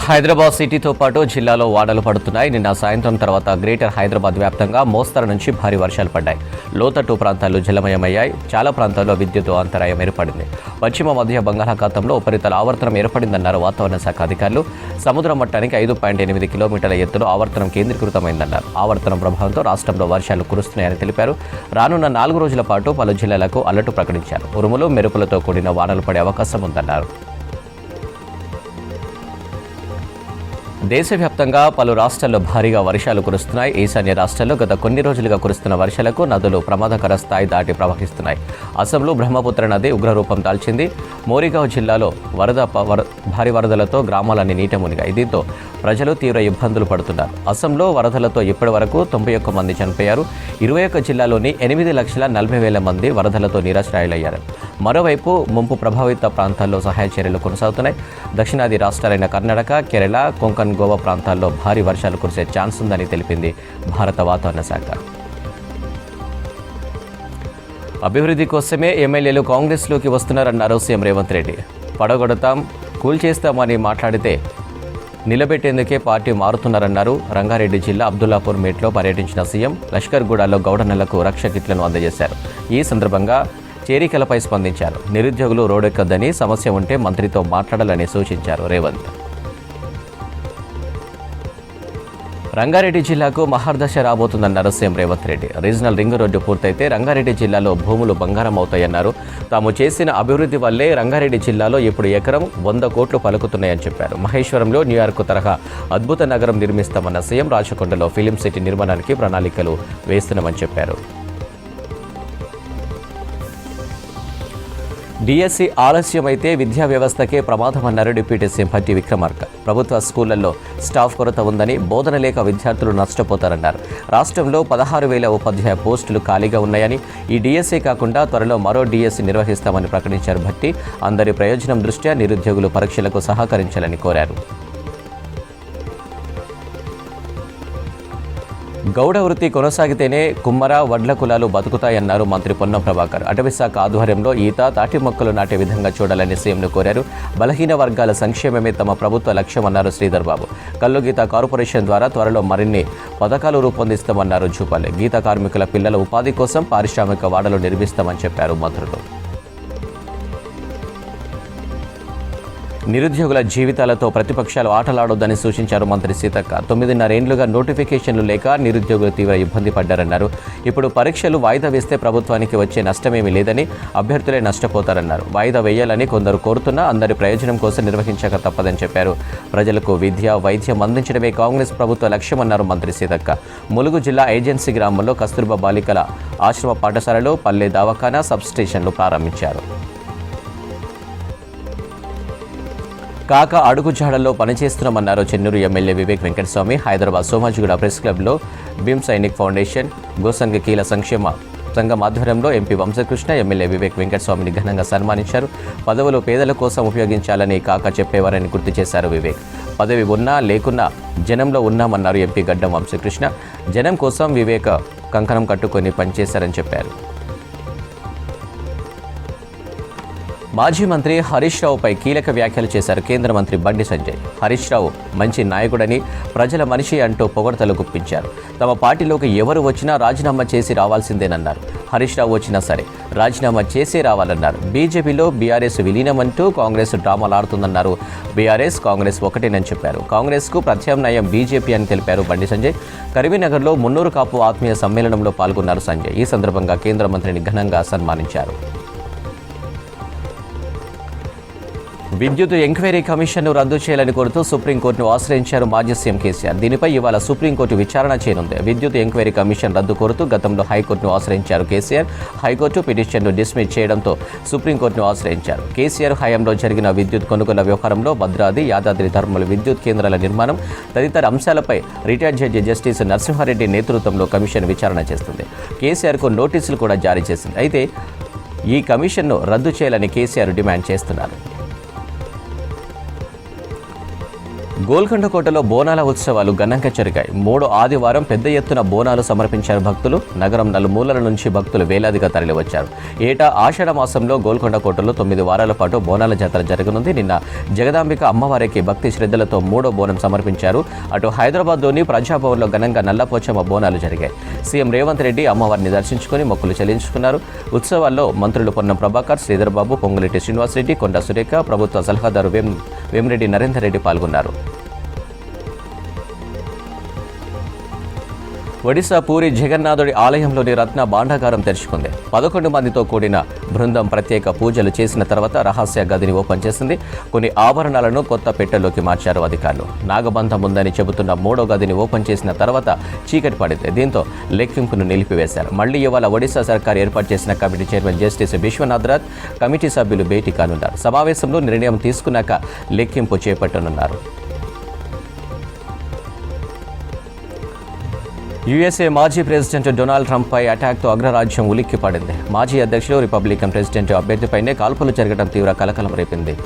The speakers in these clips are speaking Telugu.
హైదరాబాద్ సిటీతో పాటు జిల్లాలో వానలు పడుతున్నాయి. నిన్న సాయంత్రం తర్వాత గ్రేటర్ హైదరాబాద్ వ్యాప్తంగా మోస్తరు నుంచి భారీ వర్షాలు పడ్డాయి. లోతట్టు ప్రాంతాలు జలమయమయ్యాయి. చాలా ప్రాంతాల్లో విద్యుత్ అంతరాయం ఏర్పడింది. పశ్చిమ మధ్య బంగాళాఖాతంలో ఉపరితల ఆవర్తనం ఏర్పడిందన్నారు వాతావరణ శాఖ అధికారులు. సముద్ర మట్టానికి 5.8 కిలోమీటర్ల ఎత్తులో ఆవర్తనం కేంద్రీకృతమైందన్నారు. ఆవర్తనం ప్రభావంతో రాష్ట్రంలో వర్షాలు కురుస్తున్నాయని తెలిపారు. రానున్న 4 రోజుల పాటు పలు జిల్లాలకు అలర్టు ప్రకటించారు. ఉరుములు మెరుపులతో కూడిన వానలు పడే అవకాశం ఉందన్నారు. దేశవ్యాప్తంగా పలు రాష్ట్రాల్లో భారీగా వర్షాలు కురుస్తున్నాయి. ఈశాన్య రాష్ట్రాల్లో గత కొన్ని రోజులుగా కురుస్తున్న వర్షాలకు నదులు ప్రమాదకర స్థాయి దాటి ప్రవహిస్తున్నాయి. అసోంలో బ్రహ్మపుత్ర నది ఉగ్రరూపం దాల్చింది. మోరిగావ్ జిల్లాలో భారీ వరదలతో గ్రామాలన్నీ నీట మునిగాయి. దీంతో ప్రజలు తీవ్ర ఇబ్బందులు పడుతున్నారు. అసోంలో వరదలతో ఇప్పటి వరకు 91 మంది చనిపోయారు. 21 జిల్లాలోని 8,40,000 మంది వరదలతో నిరాశ్రయులయ్యారు. మరోవైపు ముంపు ప్రభావిత ప్రాంతాల్లో సహాయ చర్యలు కొనసాగుతున్నాయి. దక్షిణాది రాష్ట్రాలైన కర్ణాటక, కేరళ, కొంకణ్, గోవా ప్రాంతాల్లో భారీ వర్షాలు కురిసే ఛాన్స్ ఉందని తెలిపింది భారత వాతావరణ శాఖ. అభివృద్ధి కోసమే ఎమ్మెల్యేలు కాంగ్రెస్లోకి వస్తున్నారన్నారు సీఎం రేవంత్ రెడ్డి. పడగొడతాం, కూల్చేస్తామని మాట్లాడితే నిలబెట్టేందుకే పార్టీ మారుతున్నారన్నారు. రంగారెడ్డి జిల్లా అబ్దుల్లాపూర్ మేట్లో పర్యటించిన సీఎం లష్కర్గూడలో గౌడన్నలకు రక్ష కిట్లను అందజేశారు. ఈ సందర్భంగా చేరికలపై స్పందించారు. నిరుద్యోగులు రోడెక్కద్దని, సమస్య ఉంటే మంత్రితో మాట్లాడాలని సూచించారు రేవంత్. రంగారెడ్డి జిల్లాకు మహర్దశ రాబోతుందన్నారు CM Revanth Reddy. Regional ring road పూర్తయితే రంగారెడ్డి జిల్లాలో భూములు బంగారం అవుతాయన్నారు. తాము చేసిన అభివృద్ధి వల్లే రంగారెడ్డి జిల్లాలో ఇప్పుడు ఎకరం 100 కోట్లు పలుకుతున్నాయని చెప్పారు. మహేశ్వరంలో న్యూయార్క్ తరహా అద్భుత నగరం నిర్మిస్తామన్న సీఎం రాచకొండలో ఫిలిం సిటీ నిర్మాణానికి ప్రణాళికలు వేస్తున్నామని చెప్పారు. డిఎస్సి ఆలస్యమైతే విద్యా వ్యవస్థకే ప్రమాదమన్నారు డిప్యూటీ సీఎం భట్టి విక్రమార్క. ప్రభుత్వ స్కూళ్లలో స్టాఫ్ కొరత ఉందని, బోధన లేక విద్యార్థులు నష్టపోతారన్నారు. రాష్ట్రంలో 16,000 ఉపాధ్యాయ పోస్టులు ఖాళీగా ఉన్నాయని, ఈ డిఎస్సి కాకుండా త్వరలో మరో డిఎస్సి నిర్వహిస్తామని ప్రకటించారు భట్టి. అందరి ప్రయోజనం దృష్ట్యా నిరుద్యోగులు పరీక్షలకు సహకరించాలని కోరారు. గౌడ వృత్తి కొనసాగితేనే కుమ్మర, వడ్ల కులాలు బతుకుతాయన్నారు మంత్రి పొన్నం ప్రభాకర్. అటవీశాఖ ఆధ్వర్యంలో ఈత, తాటి మొక్కలు నాటే విధంగా చూడాలని సీఎంను కోరారు. బలహీన వర్గాల సంక్షేమమే తమ ప్రభుత్వ లక్ష్యమన్నారు శ్రీధర్ బాబు. కల్లు గీత కార్పొరేషన్ ద్వారా త్వరలో మరిన్ని పథకాలు రూపొందిస్తామన్నారు జూపాలి. గీత కార్మికుల పిల్లల ఉపాధి కోసం పారిశ్రామిక వాడలు నిర్మిస్తామని చెప్పారు మంత్రులు. నిరుద్యోగుల జీవితాలతో ప్రతిపక్షాలు ఆటలాడొద్దని సూచించారు మంత్రి సీతక్క. 9.5 ఏళ్లుగా నోటిఫికేషన్లు లేక నిరుద్యోగులు తీవ్ర ఇబ్బంది పడ్డారన్నారు. ఇప్పుడు పరీక్షలు వాయిదా వేస్తే ప్రభుత్వానికి వచ్చే నష్టమేమీ లేదని, అభ్యర్థులే నష్టపోతారన్నారు. వాయిదా వేయాలని కొందరు కోరుతున్నా అందరి ప్రయోజనం కోసం నిర్వహించక తప్పదని చెప్పారు. ప్రజలకు విద్య, వైద్యం అందించడమే కాంగ్రెస్ ప్రభుత్వ లక్ష్యమన్నారు మంత్రి సీతక్క. ములుగు జిల్లా ఏజెన్సీ గ్రామంలో కస్తూర్బా బాలికల ఆశ్రమ పాఠశాలలో పల్లె దవాఖానా, సబ్స్టేషన్లు ప్రారంభించారు. కాక అడుగుజాడల్లో పనిచేస్తున్నామన్నారు చెన్నూరు ఎమ్మెల్యే వివేక్ వెంకటస్వామి. హైదరాబాద్ సోమాజిగూడ ప్రెస్ క్లబ్లో భీమ్ సైనిక్ ఫౌండేషన్, గోసంఘ కీల సంక్షేమ సంఘం ఆధ్వర్యంలో ఎంపీ వంశకృష్ణ, ఎమ్మెల్యే వివేక్ వెంకటస్వామిని ఘనంగా సన్మానించారు. పదవులు పేదల కోసం ఉపయోగించాలని కాక చెప్పేవారని గుర్తు చేశారు వివేక్. పదవి ఉన్నా లేకున్నా జనంలో ఉన్నామన్నారు ఎంపీ గడ్డం వంశకృష్ణ. జనం కోసం వివేక్ కంకణం కట్టుకొని పనిచేశారని చెప్పారు. మాజీ మంత్రి హరీష్ రావుపై కీలక వ్యాఖ్యలు చేశారు కేంద్ర మంత్రి బండి సంజయ్. హరీష్ రావు మంచి నాయకుడని, ప్రజల మనిషి అంటూ పొగడ్తలు గుప్పించారు. తమ పార్టీలోకి ఎవరు వచ్చినా రాజీనామా చేసి రావాల్సిందేనన్నారు. హరీష్ రావు వచ్చినా సరే రాజీనామా చేసే రావాలన్నారు. బీజేపీలో బీఆర్ఎస్ విలీనమంటూ కాంగ్రెస్ డ్రామాలాడుతుందన్నారు. బీఆర్ఎస్, కాంగ్రెస్ ఒకటేనని చెప్పారు. కాంగ్రెస్కు ప్రత్యామ్నాయం బీజేపీ అని తెలిపారు బండి సంజయ్. కరీంనగర్లో మున్నూరు కాపు ఆత్మీయ సమ్మేళనంలో పాల్గొన్నారు సంజయ్. ఈ సందర్భంగా కేంద్ర మంత్రిని ఘనంగా సన్మానించారు. విద్యుత్ ఎంక్వైరీ కమిషన్ను రద్దు చేయాలని కోరుతూ సుప్రీంకోర్టును ఆశ్రయించారు మాజీ సీఎం కేసీఆర్. దీనిపై ఇవాళ సుప్రీంకోర్టు విచారణ చేయనుంది. విద్యుత్ ఎంక్వైరీ కమిషన్ రద్దు కోరుతూ గతంలో హైకోర్టును ఆశ్రయించారు కేసీఆర్. హైకోర్టు పిటిషన్ను డిస్మిస్ చేయడంతో సుప్రీంకోర్టును ఆశ్రయించారు. కేసీఆర్ హయాంలో జరిగిన విద్యుత్ కొనుగోలు వ్యవహారంలో భద్రాద్రి, యాదాద్రి ధర్మల విద్యుత్ కేంద్రాల నిర్మాణం తదితర అంశాలపై రిటైర్డ్ జడ్జి జస్టిస్ నరసింహారెడ్డి నేతృత్వంలో కమిషన్ విచారణ చేస్తుంది. కేసీఆర్కు నోటీసులు కూడా జారీ చేసింది. అయితే ఈ కమిషన్ను రద్దు చేయాలని కేసీఆర్ డిమాండ్ చేస్తున్నారు. గోల్కొండ కోటలో బోనాల ఉత్సవాలు ఘనంగా జరిగాయి. 3 ఆదివారం పెద్ద ఎత్తున బోనాలు సమర్పించారు భక్తులు. నగరం నలుమూలల నుంచి భక్తులు వేలాదిగా తరలివచ్చారు. ఏటా ఆషాఢ మాసంలో గోల్కొండ కోటలో 9 వారాల పాటు బోనాల జాతర జరగనుంది. నిన్న జగదాంబిక అమ్మవారికి భక్తి శ్రద్ధలతో 3వ బోనం సమర్పించారు. అటు హైదరాబాద్లోని ప్రజాభవన్లో ఘనంగా నల్లపోచమ్మ బోనాలు జరిగాయి. సీఎం రేవంత్ రెడ్డి అమ్మవారిని దర్శించుకుని మొక్కులు చెల్లించుకున్నారు. ఉత్సవాల్లో మంత్రులు పొన్నం ప్రభాకర్, శ్రీధర్ బాబు, పొంగులేటి శ్రీనివాసరెడ్డి, కొండా సురేఖ, ప్రభుత్వ సలహాదారు వేమిరెడ్డి నరేందర్ రెడ్డి పాల్గొన్నారు. ఒడిశా పూరి జగన్నాథుడి ఆలయంలోని రత్న భాండాగారం తెరుచుకుంది. 11 మందితో కూడిన బృందం ప్రత్యేక పూజలు చేసిన తర్వాత రహస్య గదిని ఓపెన్ చేసింది. కొన్ని ఆభరణాలను కొత్త పెట్టెలోకి మార్చారు అధికారులు. నాగబంధం ఉందని చెబుతున్న 3వ గదిని ఓపెన్ చేసిన తర్వాత చీకటి పడింది. దీంతో లెక్కింపును నిలిపివేశారు. మళ్లీ ఇవాళ ఒడిశా సర్కార్ ఏర్పాటు చేసిన committee chairman justice Vishwanath Rath committee సభ్యులు భేటీ కానున్నారు. సమావేశంలో నిర్ణయం తీసుకున్నాక లెక్కింపు చేపట్టనున్నారు. యుఎస్ఏ మాజీ ప్రెసిడెంట్ డొనాల్డ్ ట్రంప్పై అటాక్తో అగ్రరాజ్యం ఉలిక్కిపడింది. మాజీ అధ్యక్షులు రిపబ్లికన్ ప్రెసిడెంట్ అభ్యర్థిపైనే కాల్పులు జరగడం తీవ్ర కలకలం రేపింది.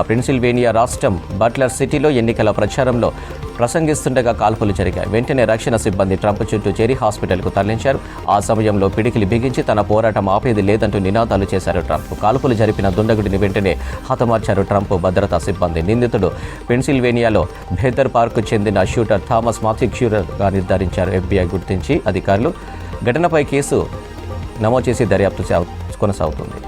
పెన్సిల్వేనియా రాష్ట్రం బట్లర్ సిటీలో ఎన్నికల ప్రచారంలో ప్రసంగిస్తుండగా కాల్పులు జరిగాయి. వెంటనే రక్షణ సిబ్బంది ట్రంప్ చుట్టూ చేరి హాస్పిటల్కు తరలించారు. ఆ సమయంలో పిడికిలి బిగించి తన పోరాటం ఆపేది లేదంటూ నినాదాలు చేశారు ట్రంప్. కాల్పులు జరిపిన దుండగుడిని వెంటనే హతమార్చారు ట్రంప్ భద్రతా సిబ్బంది. నిందితుడు పెన్సిల్వేనియాలో బేదర్ పార్కు చెందిన షూటర్ థామస్ మాథ్యూక్యూర్గా నిర్ధారించారు FBI గుర్తించి అధికారులు. ఘటనపై కేసు నమోదు చేసి దర్యాప్తు కొనసాగుతుంది.